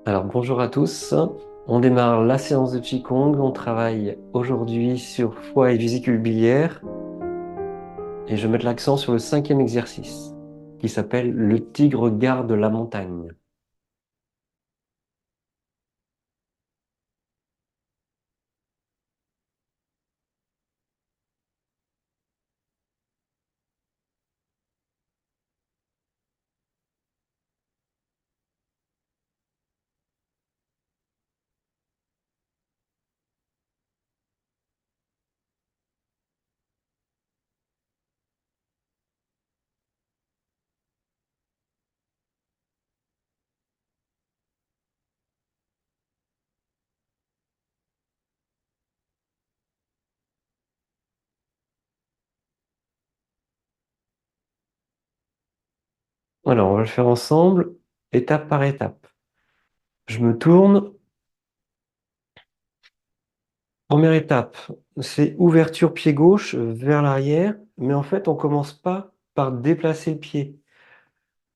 Alors bonjour à tous, on démarre la séance de Qigong, on travaille aujourd'hui sur foie et vésicule biliaire et je vais mettre l'accent sur le cinquième exercice qui s'appelle le tigre garde la montagne. Alors on va le faire ensemble, étape par étape. Je me tourne. Première étape, c'est ouverture pied gauche vers l'arrière, mais en fait on commence pas par déplacer le pied.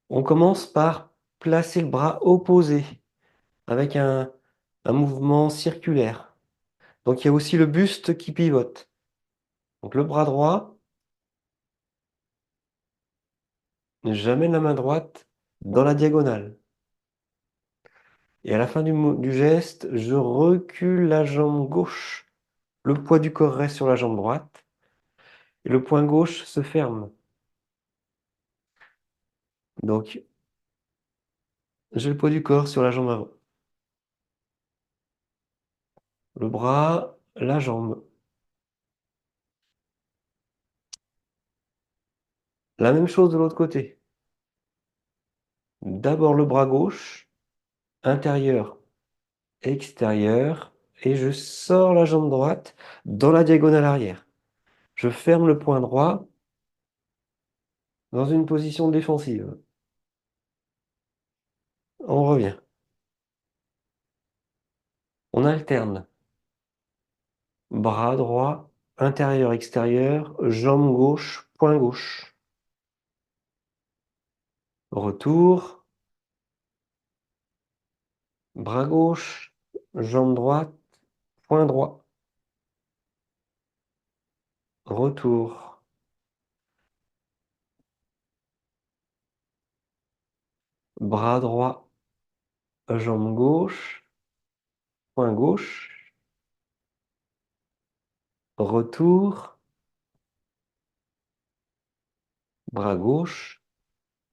On commence par placer le bras opposé avec un mouvement circulaire. Donc il y a aussi le buste qui pivote. Donc le bras droit, j'amène la main droite dans la diagonale. Et à la fin du geste, je recule la jambe gauche. Le poids du corps reste sur la jambe droite et le poing gauche se ferme. Donc j'ai le poids du corps sur la jambe avant. Le bras, la jambe. La même chose de l'autre côté. D'abord le bras gauche, intérieur, extérieur, et je sors la jambe droite dans la diagonale arrière. Je ferme le poing droit dans une position défensive. On revient. On alterne. Bras droit, intérieur, extérieur, jambe gauche, poing gauche. Retour. Bras gauche, jambe droite, poing droit. Retour. Bras droit, jambe gauche, poing gauche. Retour. Bras gauche,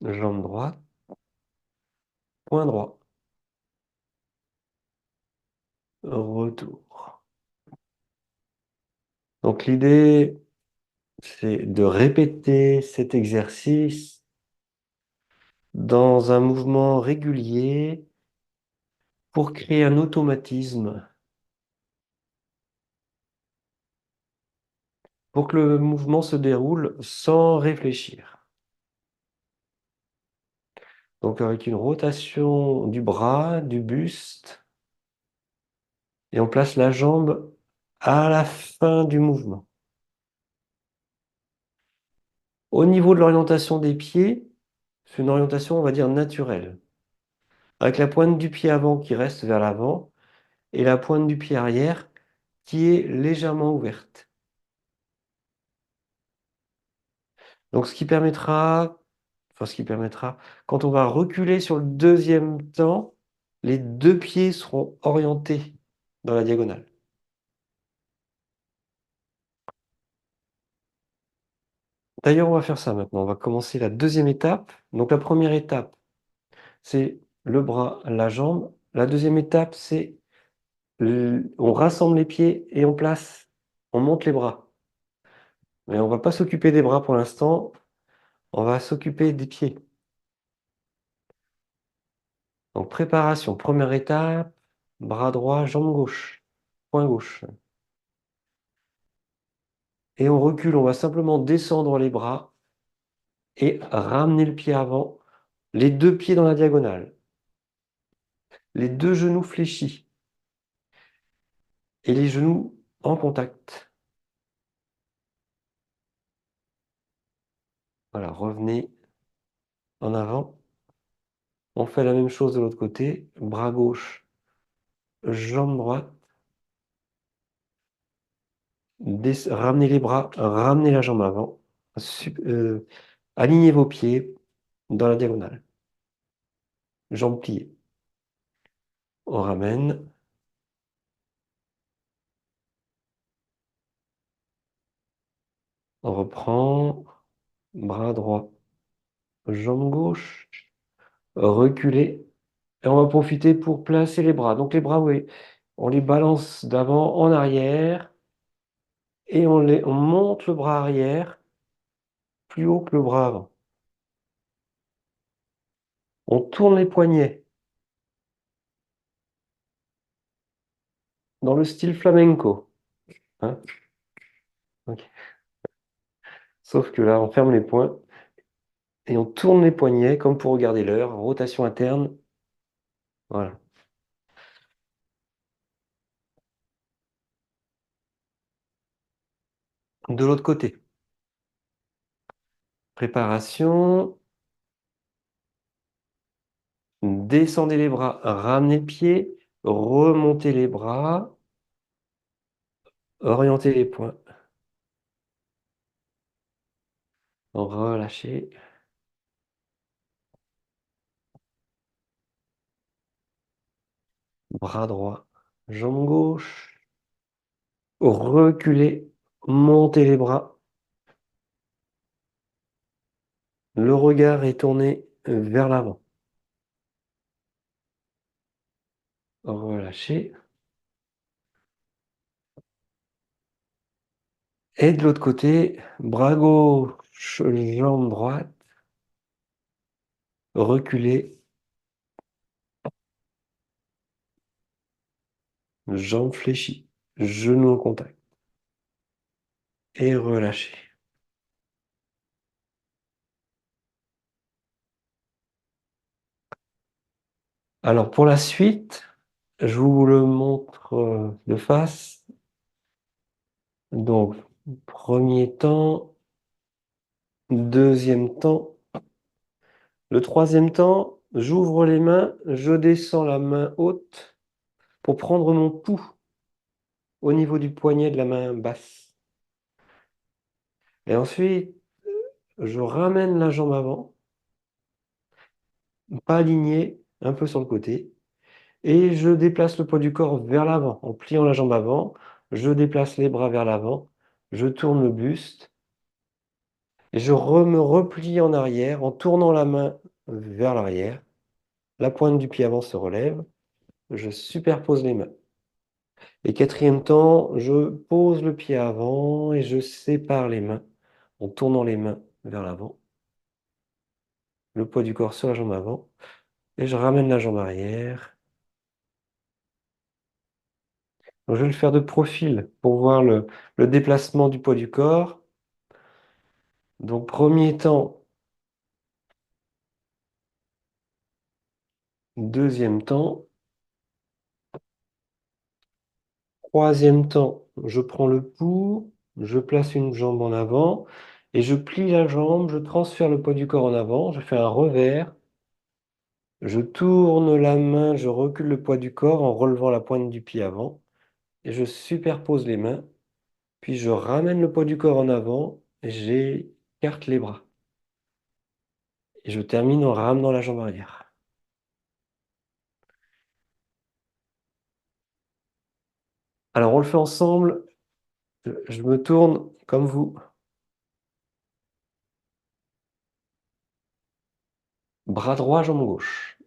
jambe droite, poing droit. Retour. Donc l'idée, c'est de répéter cet exercice dans un mouvement régulier pour créer un automatisme, pour que le mouvement se déroule sans réfléchir. Donc avec une rotation du bras, du buste, et on place la jambe à la fin du mouvement. Au niveau de l'orientation des pieds, c'est une orientation, on va dire, naturelle, avec la pointe du pied avant qui reste vers l'avant et la pointe du pied arrière qui est légèrement ouverte. Donc ce qui permettra, quand on va reculer sur le deuxième temps, les deux pieds seront orientés dans la diagonale. D'ailleurs, on va faire ça maintenant. On va commencer la deuxième étape. Donc la première étape, c'est le bras, la jambe. La deuxième étape, c'est on rassemble les pieds et on monte les bras. Mais on ne va pas s'occuper des bras pour l'instant, on va s'occuper des pieds. Donc préparation, première étape, bras droit, jambe gauche, poing gauche. Et on recule, on va simplement descendre les bras et ramener le pied avant, les deux pieds dans la diagonale, les deux genoux fléchis et les genoux en contact. Voilà, revenez en avant. On fait la même chose de l'autre côté. Bras gauche, jambe droite. Ramenez les bras, ramenez la jambe avant. Alignez vos pieds dans la diagonale. Jambes pliées. On ramène. On reprend. Bras droit, jambe gauche. Reculez. Et on va profiter pour placer les bras. Donc les bras, oui, on les balance d'avant en arrière. Et on monte le bras arrière plus haut que le bras avant. On tourne les poignets dans le style flamenco. Hein. Ok. Sauf que là, on ferme les poings et on tourne les poignets comme pour regarder l'heure, en rotation interne. Voilà. De l'autre côté, préparation. Descendez les bras, ramenez le pied, remontez les bras, orientez les poings. Relâchez. Bras droit, jambe gauche. Reculez, montez les bras. Le regard est tourné vers l'avant. Relâchez. Et de l'autre côté, bras gauche, jambe droite. Reculez, jambe fléchie, genou en contact. Et relâchez. Alors pour la suite, je vous le montre de face. Donc, premier temps, deuxième temps. Le troisième temps, j'ouvre les mains, je descends la main haute pour prendre mon pouls au niveau du poignet de la main basse. Et ensuite, je ramène la jambe avant, pas alignée, un peu sur le côté. Et je déplace le poids du corps vers l'avant. En pliant la jambe avant, je déplace les bras vers l'avant, je tourne le buste et je me replie en arrière en tournant la main vers l'arrière. La pointe du pied avant se relève, je superpose les mains. Et quatrième temps, je pose le pied avant et je sépare les mains en tournant les mains vers l'avant. Le poids du corps sur la jambe avant et je ramène la jambe arrière. Donc, je vais le faire de profil pour voir le déplacement du poids du corps. Donc, premier temps, deuxième temps, troisième temps, je prends le pouls, je place une jambe en avant et je plie la jambe, je transfère le poids du corps en avant, je fais un revers, je tourne la main, je recule le poids du corps en relevant la pointe du pied avant et je superpose les mains, puis je ramène le poids du corps en avant et j'écarte les bras. Et je termine en ramenant la jambe arrière. Alors, on le fait ensemble. Je me tourne comme vous. Bras droit, jambe gauche.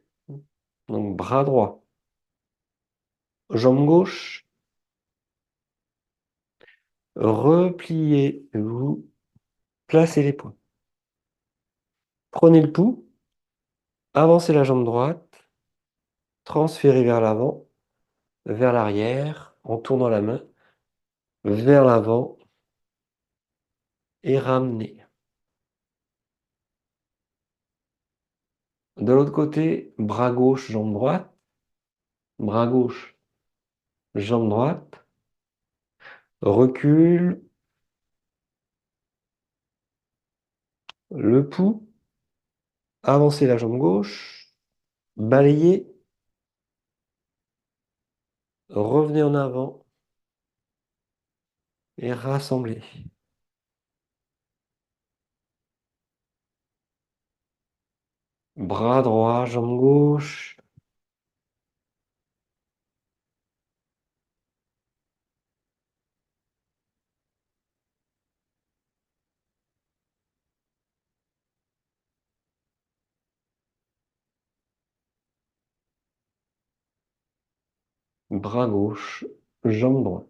Donc, bras droit, jambe gauche. Repliez, vous placez les poings. Prenez le pouls, avancez la jambe droite, transférez vers l'avant, vers l'arrière, en tournant la main, vers l'avant et ramenez. De l'autre côté, bras gauche, jambe droite, bras gauche, jambe droite, recule, le pouls, avancez la jambe gauche, Balayez, revenez en avant et rassemblez. Bras droit, jambe gauche, bras gauche, jambe droite.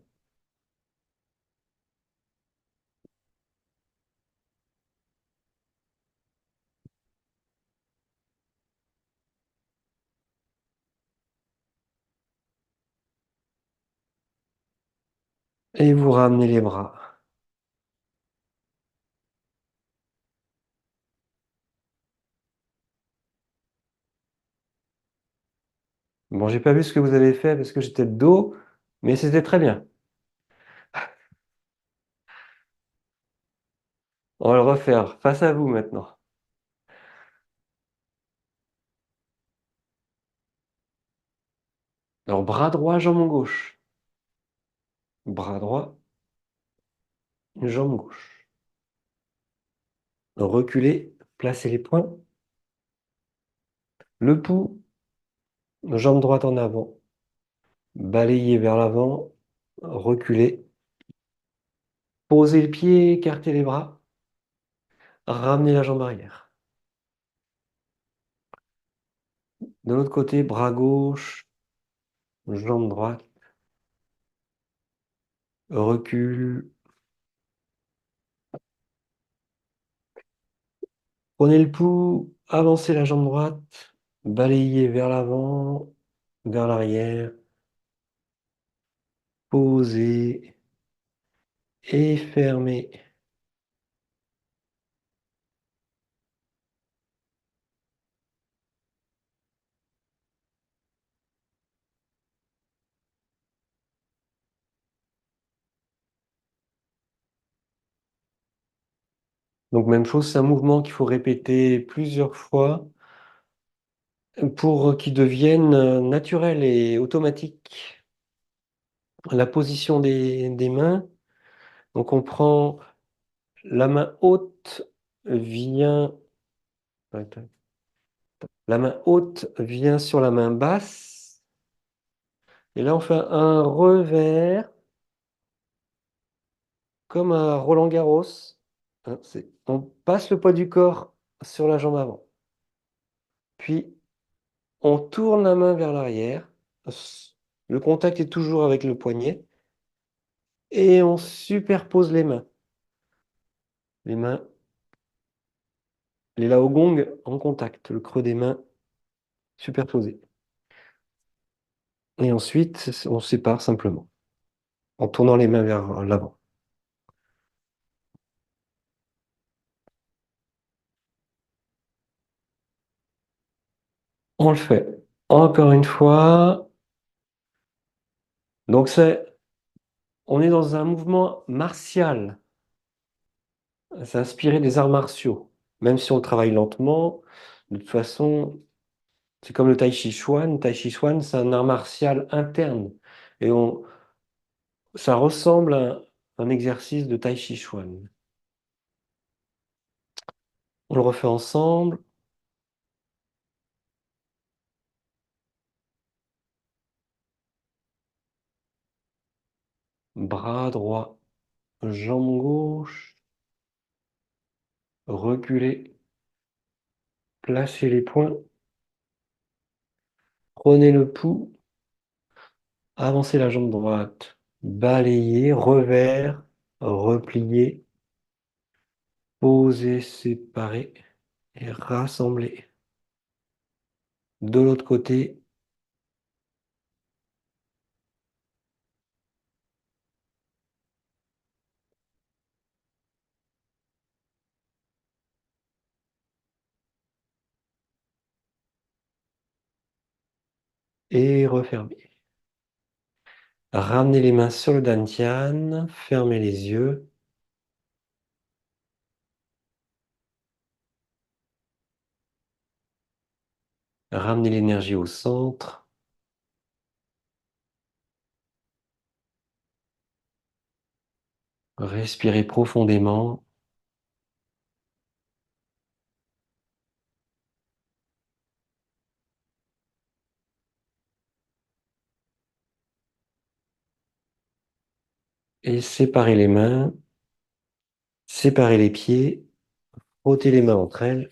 Et vous ramenez les bras. Bon, j'ai pas vu ce que vous avez fait parce que j'étais de dos, mais c'était très bien. On va le refaire face à vous maintenant. Alors, bras droit, jambe gauche. Bras droit, jambe gauche. Reculez, placez les poings. Le pouls, jambe droite en avant. Balayez vers l'avant. Reculez. Posez le pied, écartez les bras. Ramenez la jambe arrière. De l'autre côté, bras gauche, jambe droite. Recule. Prenez le pouls, avancez la jambe droite. Balayez vers l'avant, vers l'arrière. Posez et fermez. Donc même chose, c'est un mouvement qu'il faut répéter plusieurs fois pour qu'il devienne naturel et automatique. La position des mains, donc on prend la main haute vient, la main haute vient sur la main basse, et là on fait un revers comme à Roland-Garros. Hein, on passe le poids du corps sur la jambe avant, puis on tourne la main vers l'arrière. Le contact est toujours avec le poignet. Et on superpose les mains. Les mains, les laogong en contact. Le creux des mains superposé. Et ensuite, on sépare simplement. En tournant les mains vers l'avant. On le fait encore une fois. Donc on est dans un mouvement martial. C'est inspiré des arts martiaux. Même si on travaille lentement, de toute façon, c'est comme le Tai Chi Chuan. Tai Chi Chuan, c'est un art martial interne. Et ça ressemble à un exercice de Tai Chi Chuan. On le refait ensemble. Bras droit, jambe gauche. Reculez. Placez les poings. Prenez le pouls. Avancez la jambe droite. Balayez, revers, repliez, posez, séparez et rassemblez. De l'autre côté, et refermez. Ramenez les mains sur le dantian, fermez les yeux. Ramenez l'énergie au centre. Respirez profondément. Et séparez les mains. Séparez les pieds. Frottez les mains entre elles.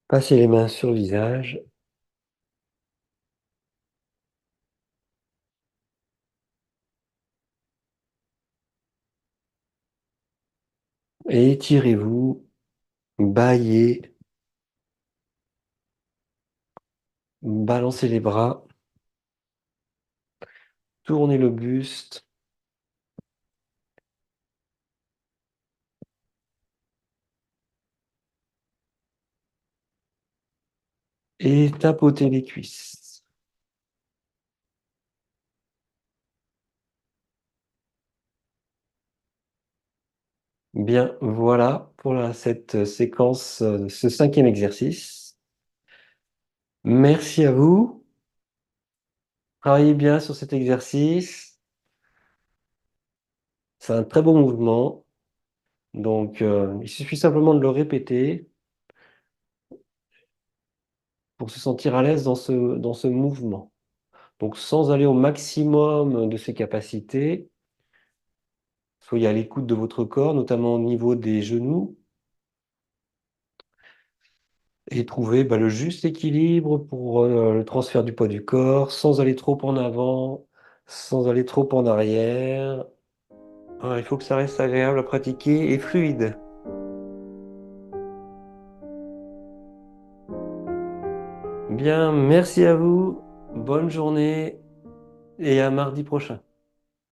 Passez les mains sur le visage. Et étirez-vous. Bâillez. Balancez les bras. Tournez le buste. Et tapotez les cuisses. Bien, voilà pour cette séquence, ce 5e exercice. Merci à vous. Travaillez bien sur cet exercice. C'est un très beau mouvement. Donc, il suffit simplement de le répéter pour se sentir à l'aise dans ce mouvement. Donc, sans aller au maximum de ses capacités, soyez à l'écoute de votre corps, notamment au niveau des genoux, et trouvez le juste équilibre pour le transfert du poids du corps, sans aller trop en avant, sans aller trop en arrière. Ah, il faut que ça reste agréable à pratiquer et fluide. Bien, merci à vous, bonne journée et à mardi prochain.